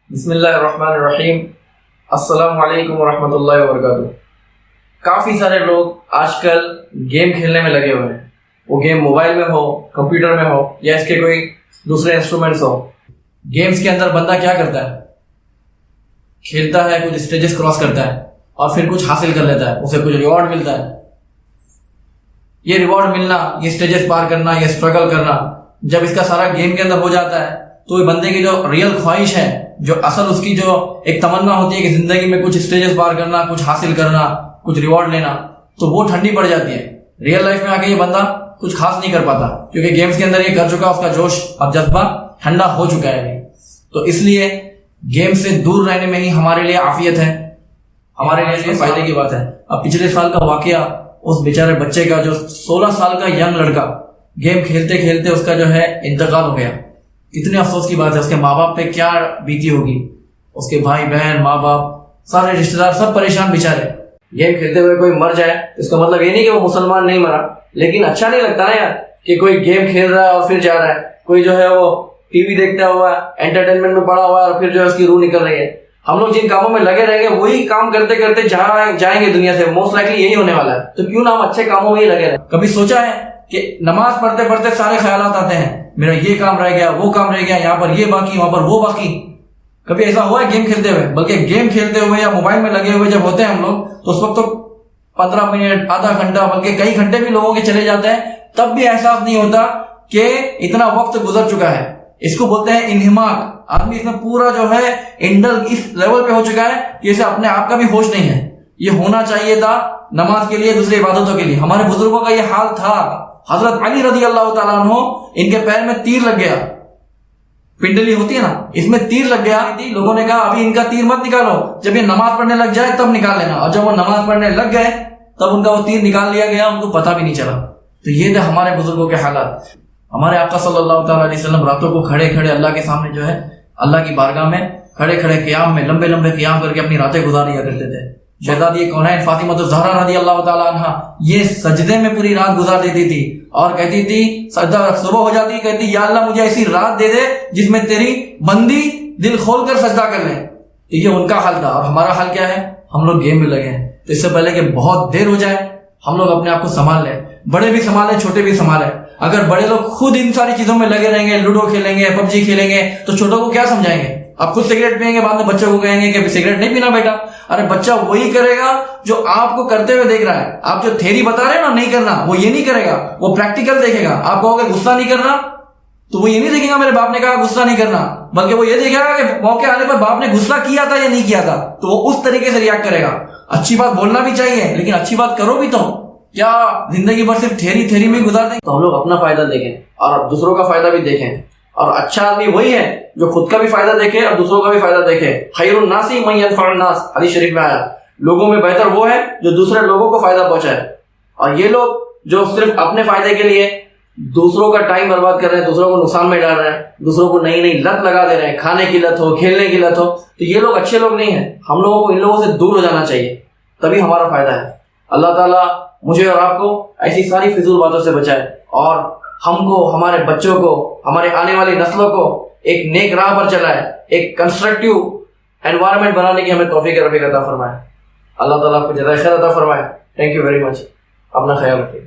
بسم اللہ الرحمن الرحیم۔ السلام علیکم ورحمۃ اللہ وبرکاتہ۔ کافی سارے لوگ آج کل گیم کھیلنے میں لگے ہوئے ہیں، وہ گیم موبائل میں ہو، کمپیوٹر میں ہو یا اس کے کوئی دوسرے انسٹرومنٹس ہو۔ گیمز کے اندر بندہ کیا کرتا ہے؟ کھیلتا ہے، کچھ اسٹیجز کراس کرتا ہے اور پھر کچھ حاصل کر لیتا ہے، اسے کچھ ریوارڈ ملتا ہے۔ یہ ریوارڈ ملنا، یہ اسٹیجز پار کرنا، یہ اسٹرگل کرنا، جب اس کا سارا گیم کے اندر ہو جاتا ہے تو بندے کی جو ریئل خواہش ہے، جو اصل اس کی جو ایک تمنا ہوتی ہے کہ زندگی میں کچھ اسٹیجز پار کرنا، کچھ حاصل کرنا، کچھ ریوارڈ لینا، تو وہ ٹھنڈی پڑ جاتی ہے۔ ریئل لائف میں آ کے یہ بندہ کچھ خاص نہیں کر پاتا، کیونکہ گیمز کے اندر یہ کر چکا، اس کا جوش اور جذبہ ٹھنڈا ہو چکا ہے۔ تو اس لیے گیم سے دور رہنے میں ہی ہمارے لیے عافیت ہے، ہمارے لیے فائدے کی بات ہے۔ اب پچھلے سال کا واقعہ، اس بیچارے بچے کا، جو 16 سال کا ینگ لڑکا، گیم کھیلتے کھیلتے اس کا جو ہے انتقال ہو گیا۔ کتنے افسوس کی بات ہے، اس کے ماں باپ پہ کیا بیتی ہوگی، اس کے بھائی بہن، ماں باپ، سارے رشتہ دار سب پریشان بیچارے۔ گیم کھیلتے ہوئے کوئی مر جائے اس کا مطلب یہ نہیں کہ وہ مسلمان نہیں مرا، لیکن اچھا نہیں لگتا نا یار کہ کوئی گیم کھیل رہا ہے اور پھر جا رہا ہے، کوئی جو ہے وہ ٹی وی دیکھتا ہوا ہے، انٹرٹینمنٹ میں پڑا ہوا ہے اور پھر جو ہے اس کی روح نکل رہی ہے۔ ہم لوگ جن کاموں میں لگے رہیں گے وہی کام کرتے کرتے جائیں گے دنیا سے، موسٹ لائکلی یہی ہونے والا ہے۔ تو کیوں نہ ہم اچھے کاموں میں ہی لگے رہیں۔ کبھی سوچا ہے کہ نماز پڑھتے پڑھتے سارے خیالات آتے ہیں، میرا یہ کام رہ گیا، وہ کام رہ گیا، یہاں پر یہ باقی، وہاں پر وہ باقی۔ کبھی ایسا ہوا ہے گیم کھیلتے ہوئے؟ بلکہ گیم کھیلتے ہوئے یا موبائل میں لگے ہوئے جب ہوتے ہیں ہم لوگ، تو اس وقت تو 15 منٹ، آدھا گھنٹہ، بلکہ کئی گھنٹے بھی لوگوں کے چلے جاتے ہیں، تب بھی احساس نہیں ہوتا کہ اتنا وقت گزر چکا ہے۔ اس کو بولتے ہیں انہماک۔ آدمی اس میں پورا جو ہے انڈل اس لیول پہ ہو چکا ہے کہ اسے اپنے آپ کا بھی ہوش نہیں ہے۔ یہ ہونا چاہیے تھا نماز کے لیے، دوسری عبادتوں کے لیے۔ ہمارے بزرگوں کا یہ حال تھا۔ حضرت علی رضی اللہ تعالیٰ عنہ، ان کے پیر میں تیر لگ گیا، پنڈلی ہوتی ہے نا، اس میں تیر لگ گیا۔ لوگوں نے کہا ابھی ان کا تیر مت نکالو، جب یہ نماز پڑھنے لگ جائے تب نکال لینا۔ اور جب وہ نماز پڑھنے لگ گئے تب ان کا وہ تیر نکال لیا گیا، ان کو پتہ بھی نہیں چلا۔ تو یہ تھے ہمارے بزرگوں کے حالات۔ ہمارے آقا صلی اللہ تعالیٰ علیہ وسلم راتوں کو کھڑے کھڑے اللہ کے سامنے جو ہے اللہ کی بارگاہ میں کھڑے کھڑے قیام میں لمبے لمبے قیام کر کے اپنی راتیں گزار لیا کرتے تھے۔ شہزادی کونین فاطمہ الزہرا رضی اللہ تعالیٰ عنہ یہ سجدے میں پوری رات گزار دیتی تھی اور کہتی تھی، سجدہ صبح ہو جاتی، کہتی یا اللہ مجھے ایسی رات دے دے جس میں تیری بندی دل کھول کر سجدہ کر لے۔ یہ ان کا حال تھا۔ اور ہمارا حال کیا ہے؟ ہم لوگ گیم میں لگے ہیں۔ تو اس سے پہلے کہ بہت دیر ہو جائے ہم لوگ اپنے آپ کو سنبھال لیں، بڑے بھی سنبھالیں، چھوٹے بھی سنبھالیں۔ اگر بڑے لوگ خود ان ساری چیزوں میں لگے رہیں گے، لوڈو کھیلیں گے، پب جی کھیلیں گے، تو چھوٹوں کو کیا سمجھائیں گے؟ آپ خود سگریٹ پئیں گے، بعد میں بچوں کو کہیں گے کہ سگریٹ نہیں پینا بیٹا۔ ارے بچہ وہی کرے گا جو آپ کو کرتے ہوئے دیکھ رہا ہے۔ آپ جو تھیری بتا رہے ہیں نا نہیں کرنا، وہ یہ نہیں کرے گا، وہ پریکٹیکل دیکھے گا۔ آپ کہو گے غصہ نہیں کرنا، تو وہ یہ نہیں دیکھے گا میرے باپ نے کہا غصہ نہیں کرنا، بلکہ وہ یہ دیکھے گا کہ موقع آنے پر باپ نے غصہ کیا تھا یا نہیں کیا تھا، تو وہ اس طریقے سے ریاکٹ کرے گا۔ اچھی بات بولنا بھی چاہیے، لیکن اچھی بات کرو بھی تو۔ کیا زندگی بھر صرف تھیری میں گزار دیں؟ تو ہم لوگ اپنا فائدہ دیکھیں اور دوسروں کا فائدہ بھی دیکھیں۔ اور اچھا آدمی وہی ہے جو خود کا بھی فائدہ دیکھے اور دوسروں کا بھی فائدہ دیکھے۔ خیر الناس من ينفع الناس، حدیث شریف میں آیا، لوگوں میں بہتر وہ ہے جو دوسرے لوگوں کو فائدہ پہنچائے۔ اور یہ لوگ جو صرف اپنے فائدے کے لیے دوسروں کا ٹائم برباد کر رہے ہیں، دوسروں کو نقصان میں ڈال رہے ہیں، دوسروں کو نئی نئی لت لگا دے رہے ہیں، کھانے کی لت ہو، کھیلنے کی لت ہو، تو یہ لوگ اچھے لوگ نہیں ہیں۔ ہم لوگوں کو ان لوگوں سے دور ہو جانا چاہیے، تبھی ہمارا فائدہ ہے۔ اللہ تعالیٰ مجھے اور آپ کو ایسی ساری فضول باتوں سے بچائے اور ہم کو، ہمارے بچوں کو، ہمارے آنے والی نسلوں کو ایک نیک راہ پر چلائے، ایک کنسٹرکٹیو انوائرمنٹ بنانے کی ہمیں توفیق رفیق عطا فرمائے۔ اللہ تعالیٰ آپ کو جزائے خیر عطا فرمائے۔ Thank you very much. اپنا خیال رکھیے۔